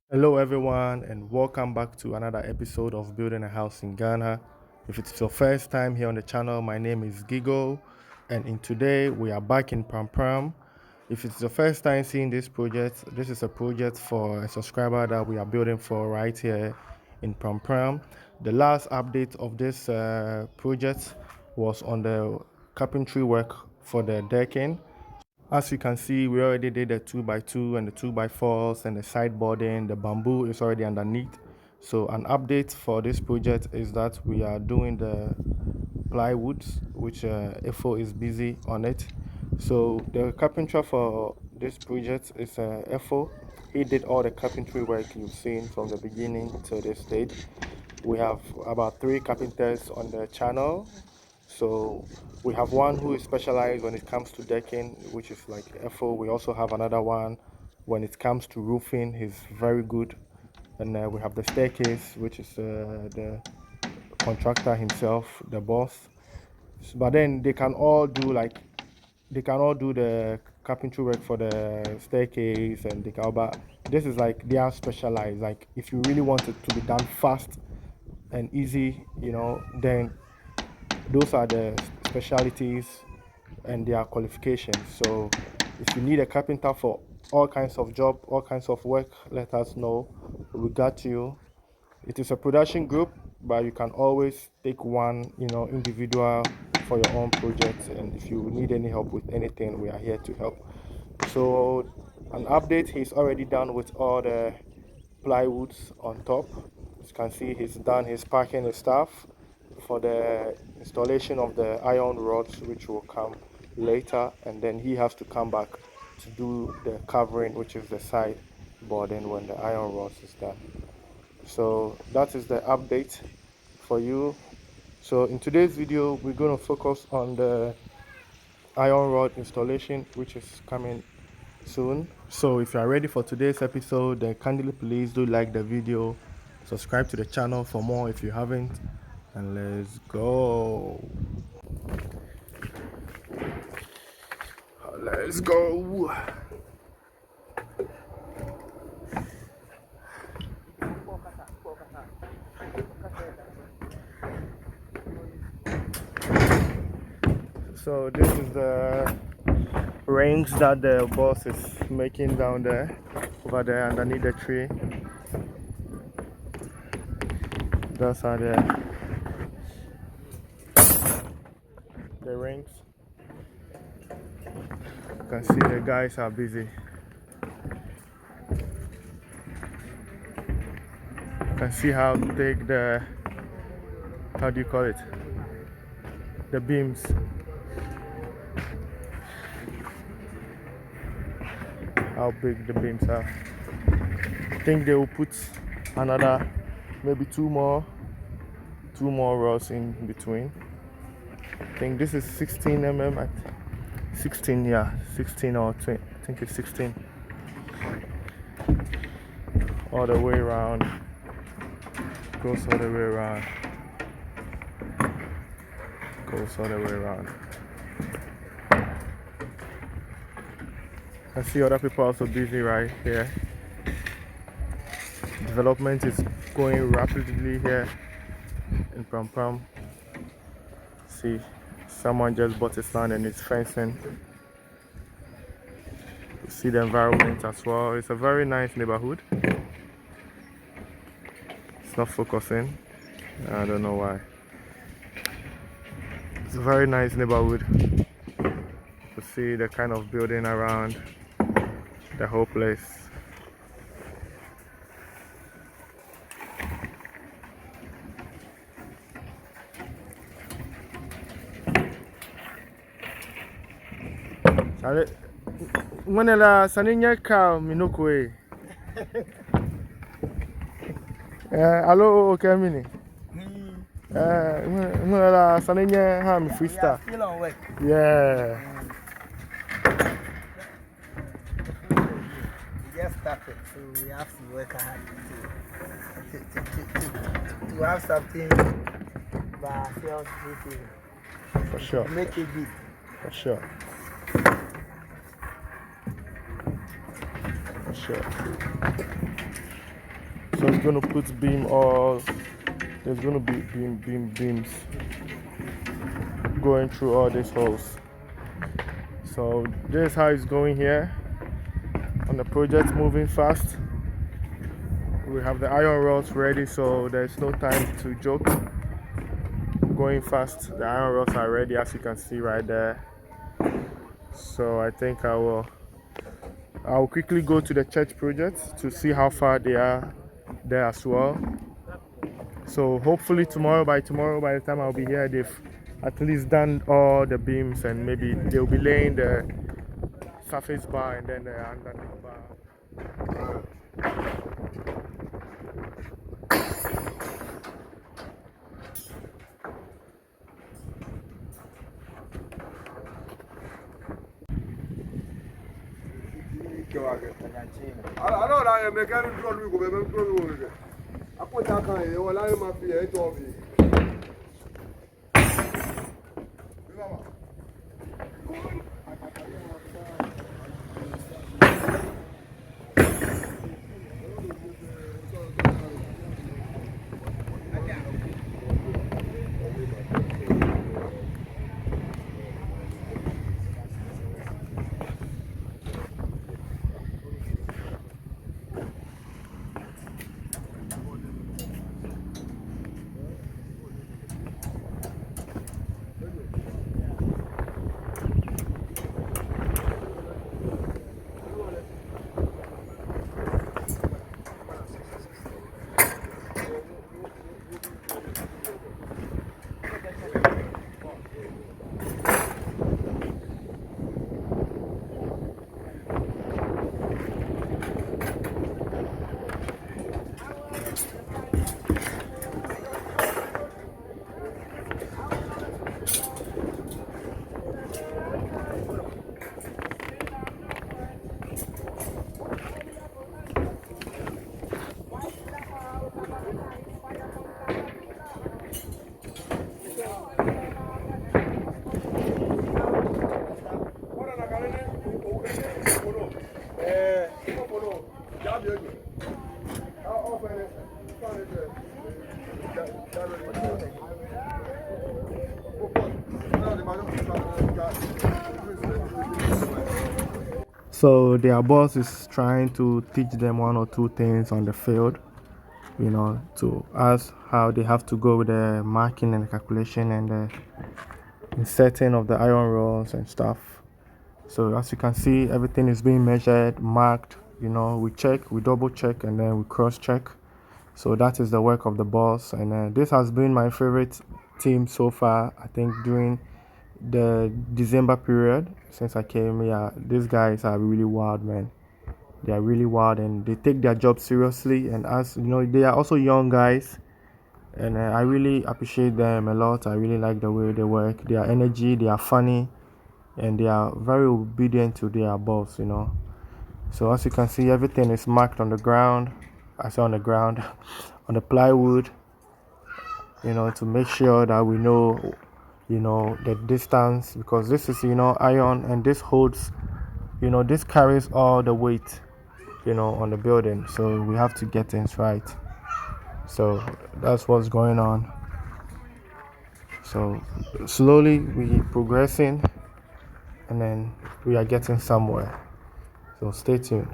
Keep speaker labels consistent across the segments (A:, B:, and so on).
A: Hello, everyone, and welcome back to another episode of Building a House in Ghana. If it's your first time here on the channel, my name is Gigo, and in today we are back in Pram Pram. If it's your first time seeing this project, this is a project for a subscriber that we are building for right here in Pram Pram. The last update of this project was on the carpentry work for the decking. As you can see, we already did the 2x2 and the 2x4s and the sideboarding. The bamboo is already underneath. So an update for this project is that we are doing the plywoods, which FO is busy on it. So the carpenter for this project is FO. He did all the carpentry work you've seen from the beginning to this date. We have about 3 carpenters on the channel. So we have one who is specialized when it comes to decking, which is like FO. We also have another one when it comes to roofing. He's very good. And we have the staircase, which is the contractor himself, the boss. But then they can all do the carpentry work for the staircase, and they can. But this is like they are specialized. Like if you really want it to be done fast and easy, then those are the specialties and their qualifications. So if you need a carpenter for all kinds of job, all kinds of work, let us know. We got you. It is a production group, but you can always take one, individual for your own project. And if you need any help with anything, we are here to help. So an update, he's already done with all the plywoods on top. As you can see, he's done his packing his stuff for the installation of the iron rods, which will come later, and then he has to come back to do the covering, which is the side boarding when the iron rods is done. So that is the update for you. So in today's video, we're going to focus on the iron rod installation, which is coming soon. So if you are ready for today's episode, then kindly please do like the video, subscribe to the channel for more if you haven't, and let's go. Let's go. So this is the rings that the boss is making down there, over there underneath the tree. Those are the rings. You can see the guys are busy. You can see how thick how do you call it? The beams. How big the beams are. I think they will put another, maybe two more rows in between. I think this is 16 mm. 16, yeah, 16 or 20. I think it's 16. All the way around. Goes all the way around. Goes all the way around. I see other people also busy right here. Development is going rapidly here in Pram Pram. See, someone just bought his land and it's fencing. You see the environment as well. It's a very nice neighborhood. It's not focusing. I don't know why. It's a very nice neighborhood. You see the kind of building around the whole place. When la saninya ka minoko e. Hello Kemini. When la saninya ha mi freestyle.
B: Still on work.
A: Yeah.
B: We just started, so we have to work hard to have something by ourselves
A: For sure.
B: to make it big.
A: For sure. For sure. So it's gonna put beam all. There's gonna be beams going through all these holes. So this is how it's going here on the project, moving fast. We have the iron rods ready, so there's no time to joke. Going fast. The iron rods are ready, as you can see right there. So I think I'll quickly go to the church project to see how far they are there as well. So hopefully by tomorrow, by the time I'll be here, they've at least done all the beams, and maybe they'll be laying the surface bar and then the underneath bar.
C: I don't know, mechanic control we go, control. I put that kind of, you lie my fear, it's all me.
A: So their boss is trying to teach them one or two things on the field, to ask how they have to go with the marking and the calculation and the inserting of the iron rods and stuff. So as you can see, everything is being measured, marked. We check, we double check, and then we cross check. So that is the work of the boss, and this has been my favorite team so far. I think during the December period since I came here, these guys are really wild, man. They are really wild, and they take their job seriously. And as you know, they are also young guys, and I really appreciate them a lot. I really like the way they work, their energy. They are funny, and they are very obedient to their boss. So as you can see, everything is marked on the ground. I say on the ground, on the plywood. To make sure that we know, the distance, because this is iron, and this holds, this carries all the weight, on the building. So we have to get things right. So that's what's going on. So slowly we progressing, and then we are getting somewhere. So stay tuned.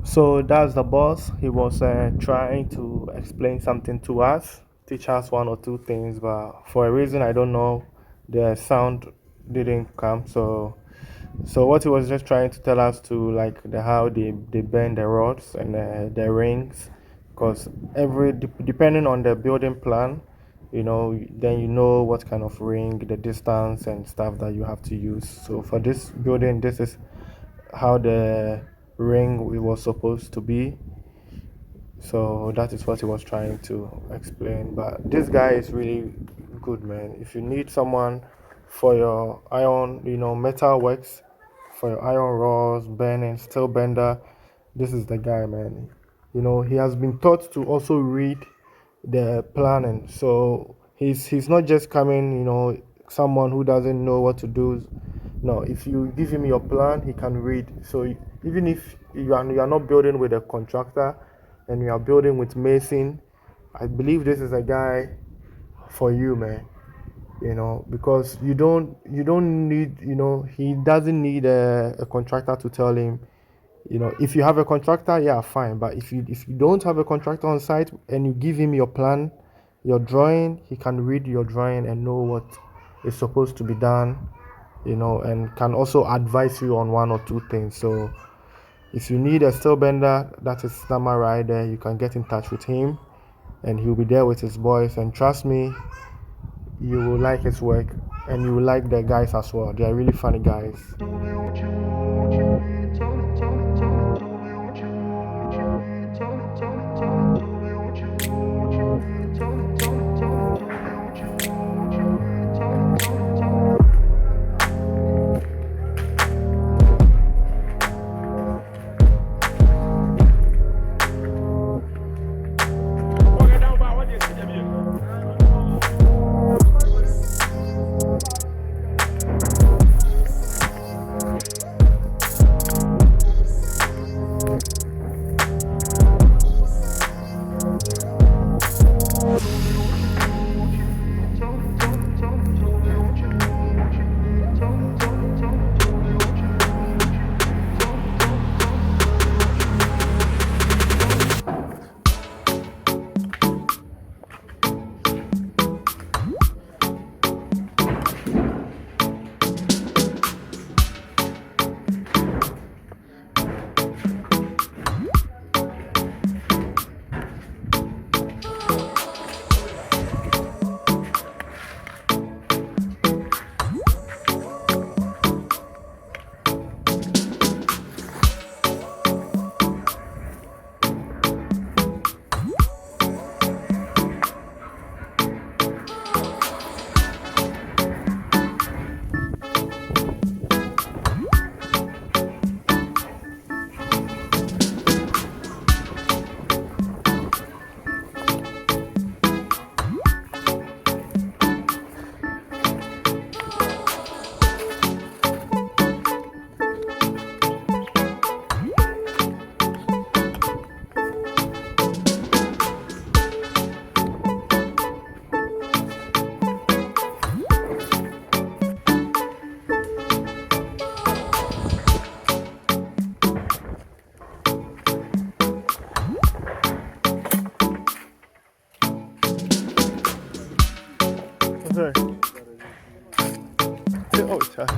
A: So that's the boss. He was trying to explain something to us, teach us one or two things, but for a reason I don't know, the sound didn't come. So what he was just trying to tell us to, like, how they bend the rods and the rings, because depending on the building plan, then what kind of ring, the distance and stuff that you have to use. So for this building, this is how the ring was supposed to be. So that is what he was trying to explain. But this guy is really good, man. If you need someone for your iron, metal works, for your iron rods, bending, steel bender, this is the guy, man. He has been taught to also read the planning. So he's not just coming, someone who doesn't know what to do. No, if you give him your plan, he can read. So even if you are not building with a contractor, and you are building with mason, I believe this is a guy for you, man. Because you don't need, he doesn't need a contractor to tell him. If you have a contractor, yeah, fine. But if you don't have a contractor on site and you give him your plan, your drawing, he can read your drawing and know what is supposed to be done, and can also advise you on one or two things. So if you need a steel bender, that is Nama right there. You can get in touch with him, and he'll be there with his boys. And trust me, you will like his work, and you will like the guys as well. They are really funny guys. Okay. Oh, child.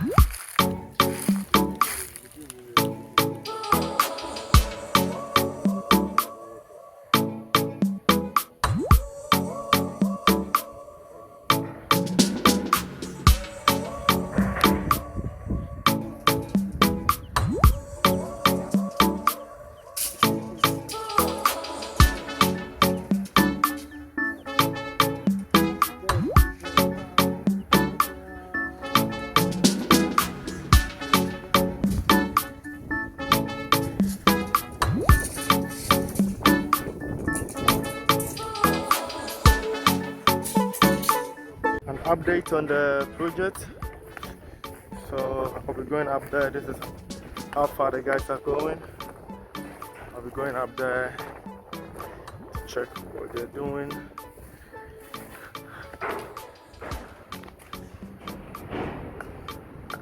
A: An update on the project. So I'll be going up there. This is how far the guys are going. I'll be going up there to check what they're doing.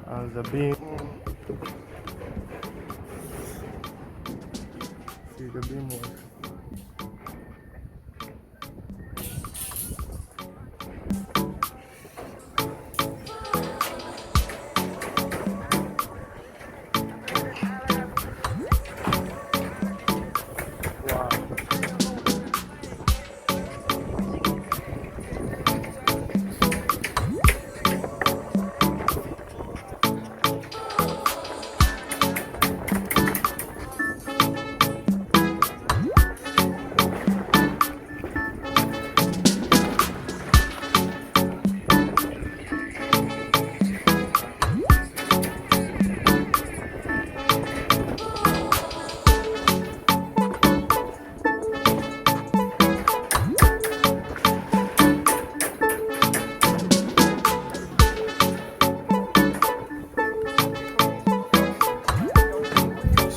A: As the beam, see the beam work.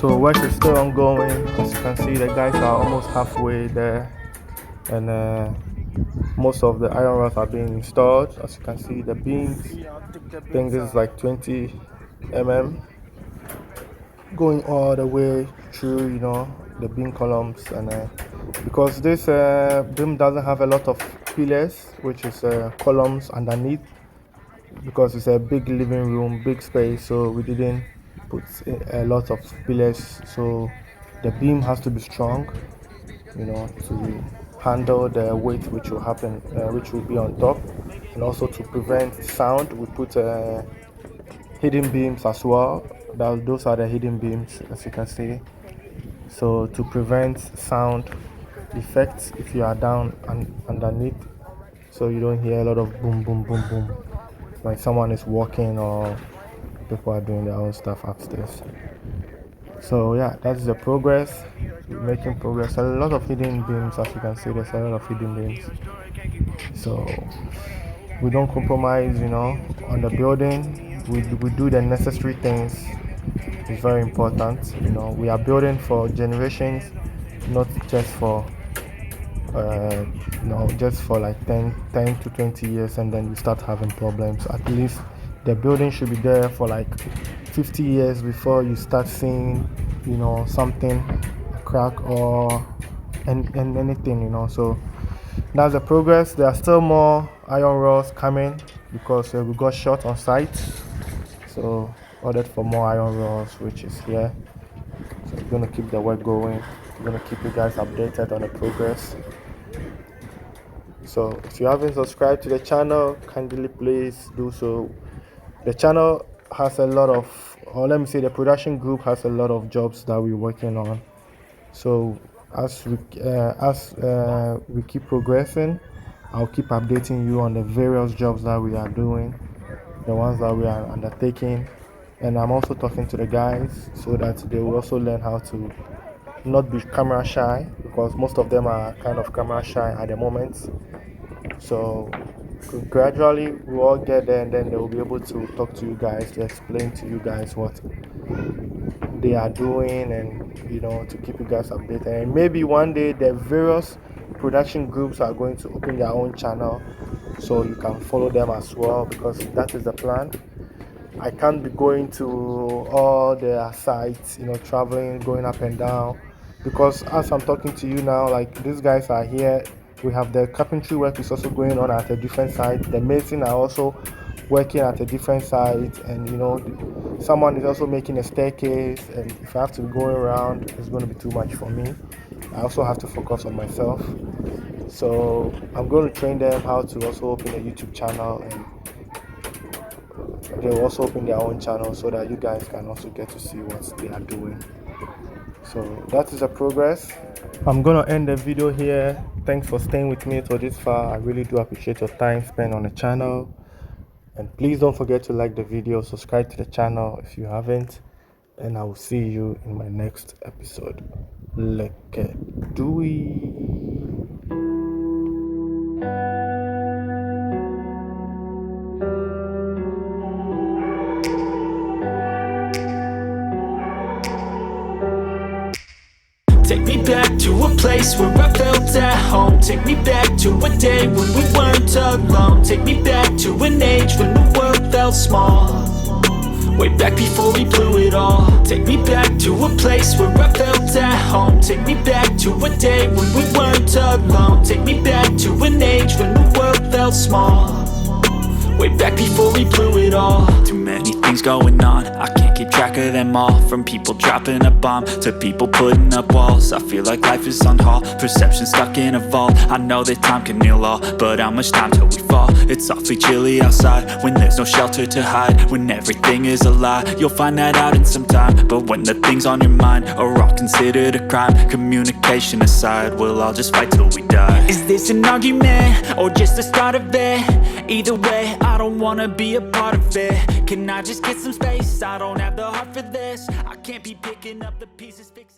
A: So work is still ongoing. As you can see, the guys are almost halfway there, and most of the iron rods are being installed. As you can see, the beams, I think this is like 20 mm, going all the way through, the beam columns. And because this beam doesn't have a lot of pillars, which is columns underneath, because it's a big living room, big space, so we didn't put a lot of pillars. So the beam has to be strong, to handle the weight which will happen, which will be on top, and also to prevent sound. We put hidden beams as well. Those are the hidden beams, as you can see. So to prevent sound effects if you are down and underneath, so you don't hear a lot of boom, boom, boom, boom when someone is walking or people are doing their own stuff upstairs. So yeah, that's the progress. We're making progress. A lot of hidden beams, as you can see, there's a lot of hidden beams. So we don't compromise, on the building. We do the necessary things. It's very important. We are building for generations, not just for just for like 10 to 20 years, and then we start having problems. At least the building should be there for like 50 years before you start seeing, something, a crack or and anything, So that's the progress. There are still more iron rods coming because we got short on site. So ordered for more iron rods, which is here. So we're gonna keep the work going. We're gonna keep you guys updated on the progress. So if you haven't subscribed to the channel, kindly please do so. The channel has a lot of, or let me say the production group has a lot of jobs that we're working on. So as we keep progressing, I'll keep updating you on the various jobs that we are doing, the ones that we are undertaking. And I'm also talking to the guys so that they will also learn how to not be camera shy, because most of them are kind of camera shy at the moment. So gradually we'll all get there, and then they will be able to talk to you guys, to explain to you guys what they are doing, and to keep you guys updated. And maybe one day the various production groups are going to open their own channel, so you can follow them as well, because that is the plan. I can't be going to all their sites, traveling, going up and down, because as I'm talking to you now, like these guys are here. We have the carpentry work is also going on at a different site. The mason are also working at a different site, and someone is also making a staircase. And if I have to be going around, it's going to be too much for me. I also have to focus on myself. So I'm going to train them how to also open a YouTube channel, and they will also open their own channel so that you guys can also get to see what they are doing. So that is the progress. I'm gonna end the video here. Thanks for staying with me till this far. I really do appreciate your time spent on the channel, and please don't forget to like the video, subscribe to the channel if you haven't, and I will see you in my next episode. Let's do it.
D: Take me back to a place where I felt at home. Take me back to a day when we weren't alone. Take me back to an age when the world felt small, way back before we blew it all. Take me back to a place where I felt at home. Take me back to a day when we weren't alone. Take me back to an age when the world felt small, way back before we blew it all. Too many things going on, I can't keep track of them all. From people dropping a bomb to people putting up walls. I feel like life is on hold, perception stuck in a vault. I know that time can heal all, but how much time till we fall? It's awfully chilly outside when there's no shelter to hide. When everything is a lie, you'll find that out in some time. But when the things on your mind are all considered a crime, communication aside, we'll all just fight till we die. Is this an argument or just the start of it? Either way, I don't wanna be a part of it. Can I just get some space? I don't have the heart for this. I can't be picking up the pieces, fixing